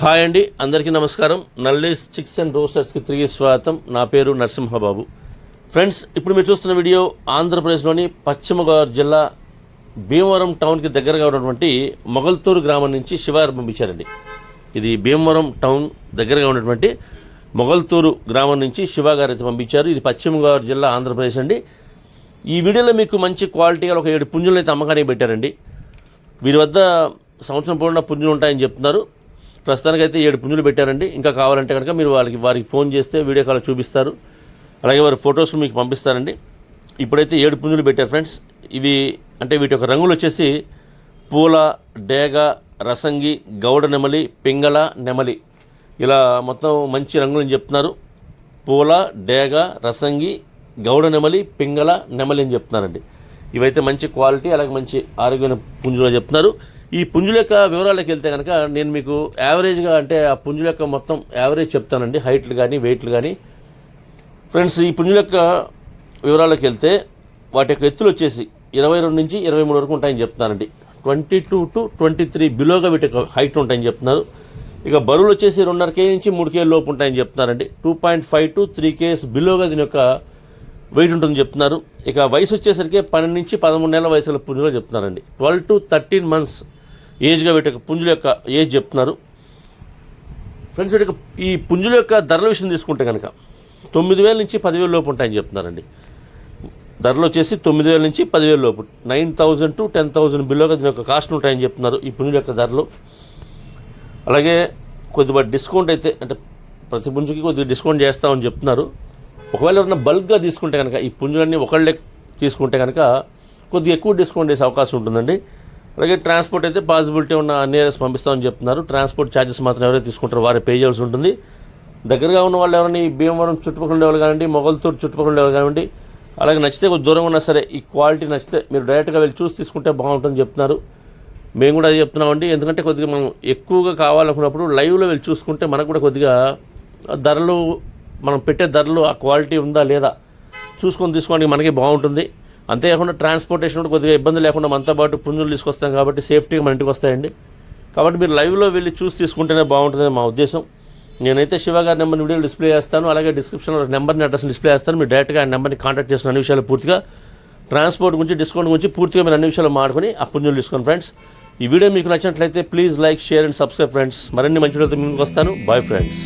Hi అండి, అందరికీ నమస్కారం. నల్లేస్ చిక్స్ అండ్ రోస్టర్స్కి తిరిగి స్వాగతం. నా పేరు నరసింహబాబు. ఫ్రెండ్స్, ఇప్పుడు మీరు చూస్తున్న వీడియో ఆంధ్రప్రదేశ్లోని పశ్చిమ గోదావరి జిల్లా భీమవరం టౌన్కి దగ్గరగా ఉన్నటువంటి మొగల్తూరు గ్రామం నుంచి శివారు పంపించారండి. ఇది భీమవరం టౌన్ దగ్గరగా ఉన్నటువంటి మొగల్తూరు గ్రామం నుంచి శివ గారు అయితే పంపించారు. ఇది పశ్చిమ గోదావరి జిల్లా ఆంధ్రప్రదేశ్ అండి. ఈ వీడియోలో మీకు మంచి క్వాలిటీగా ఒక 7 పుంజులు అయితే అమ్మకానికి పెట్టారండి. వీరి వద్ద సంవత్సరం పూర్ణ పుంజులు ఉంటాయని చెప్తున్నారు. ప్రస్తుతానికైతే 7 పుంజులు పెట్టారండి. ఇంకా కావాలంటే కనుక మీరు వారికి ఫోన్ చేస్తే వీడియో కాల్ చూపిస్తారు. అలాగే వారి ఫొటోస్ మీకు పంపిస్తారండి. ఇప్పుడైతే 7 పుంజులు పెట్టారు ఫ్రెండ్స్. ఇవి అంటే వీటి యొక్క రంగులు వచ్చేసి పూల, డేగ, రసంగి, గౌడ నెమలి, పింగళ నెమలి, ఇలా మొత్తం మంచి రంగులని చెప్తున్నారు. పూల, డేగ, రసంగి, గౌడ నెమలి, పింగళ నెమలి అని చెప్తున్నారండి. ఇవైతే మంచి క్వాలిటీ, అలాగే మంచి ఆరోగ్యమైన పుంజులు చెప్తున్నారు. ఈ పుంజుల యొక్క వివరాలకు వెళ్తే కనుక నేను మీకు యావరేజ్గా అంటే ఆ పుంజుల యొక్క మొత్తం యావరేజ్ చెప్తానండి, హైట్లు కానీ వెయిట్లు కానీ. ఫ్రెండ్స్, ఈ పుంజుల యొక్క వివరాలకు వెళ్తే వాటి యొక్క ఎత్తులు వచ్చేసి 22 నుంచి 23 వరకు ఉంటాయని చెప్తున్నానండి. 22 to 23 బిలోగా వీటి యొక్క హైట్ ఉంటాయని చెప్తున్నారు. ఇక బరువులు వచ్చేసి 2.5 kg నుంచి 3 kg లోపు ఉంటాయని చెప్తున్నారండి. 2.5 to 3 kg బిలోగా దీని యొక్క వెయిట్ ఉంటుందని చెప్తున్నారు. ఇక వయసు వచ్చేసరికి 12 నుంచి 13 నెలల వయసుల పుంజులు చెప్తున్నారండి. 12 to 13 months ఏజ్గా వీటి యొక్క పుంజుల యొక్క ఏజ్ చెప్తున్నారు. ఫ్రెండ్స్, ఈ పుంజుల యొక్క ధరల విషయం తీసుకుంటే కనుక 9,000 నుంచి 10,000 లోపు ఉంటాయని చెప్తున్నారండి. ధరలు వచ్చేసి 9,000 నుంచి 10,000 లోపు, 9,000 to 10,000 బిలోగా దీని యొక్క కాస్ట్ ఉంటాయని చెప్తున్నారు ఈ పుంజుల యొక్క ధరలు. అలాగే కొద్దిగా డిస్కౌంట్ అయితే అంటే ప్రతి పుంజుకి కొద్దిగా డిస్కౌంట్ చేస్తామని చెప్తున్నారు. ఒకవేళ ఎవరైనా బల్క్గా తీసుకుంటే కనుక ఈ పుంజులన్నీ ఒకళ్ళే తీసుకుంటే కనుక కొద్దిగా ఎక్కువ డిస్కౌంట్ చేసే అవకాశం ఉంటుందండి. అలాగే ట్రాన్స్పోర్ట్ అయితే పాసిబిలిటీ ఉన్న నియరెస్ పంపిస్తామని చెప్తున్నారు. ట్రాన్స్పోర్ట్ ఛార్జెస్ మాత్రం ఎవరైతే తీసుకుంటారో వారే పే చేయాల్సి ఉంటుంది. దగ్గరగా ఉన్న వాళ్ళు ఎవరైనా ఈ భీమవరం చుట్టుపక్కల ఉండేవాళ్ళు కానివ్వండి, మొగల్తూరు చుట్టుపక్కల ఉండేవాళ్ళు కానివ్వండి, అలాగే నచ్చితే కొద్ది దూరం ఉన్నా సరే ఈ క్వాలిటీ నచ్చితే మీరు డైరెక్ట్గా వెళ్ళి చూసి తీసుకుంటే బాగుంటుందని చెప్తున్నారు. మేము కూడా అది చెప్తున్నామండి. ఎందుకంటే కొద్దిగా మనం ఎక్కువగా కావాలనుకున్నప్పుడు లైవ్లో వెళ్ళి చూసుకుంటే మనకు కూడా కొద్దిగా ధరలు, మనం పెట్టే ధరలు ఆ క్వాలిటీ ఉందా లేదా చూసుకొని తీసుకోవడానికి మనకి బాగుంటుంది. అంతేకాకుండా ట్రాన్స్పోర్టేషన్ కూడా కొద్దిగా ఇబ్బంది లేకుండా మనతో పాటు పుంజులు తీసుకొస్తాం కాబట్టి సేఫ్టీగా మన ఇంటికి వస్తాయండి. కాబట్టి మీరు లైవ్లో వెళ్ళి చూసి తీసుకుంటేనే బాగుంటుందని మా ఉద్దేశం. నేనైతే శివ గారి నెంబర్ని వీడియోలో డిస్ప్లే చేస్తాను. అలాగే డిస్క్రిప్షన్లో నెంబర్ని, అడ్రస్ని డిస్ప్లే చేస్తాను. మీరు డైరెక్ట్గా ఆ నెంబర్ని కాంటాక్ట్ చేసిన అన్ని విషయాలు పూర్తిగా, ట్రాన్స్పోర్ట్ గురించి, డిస్కౌంట్ గురించి పూర్తిగా మీరు అన్ని విషయాలు మాట్లాడుకొని ఆ పుంజులు తీసుకోండి. ఫ్రెండ్స్, ఈ వీడియో మీకు నచ్చినట్లయితే please like, share and subscribe friends. మరిన్ని మంచి వీడియోతో మీకు వస్తాను. Bye friends.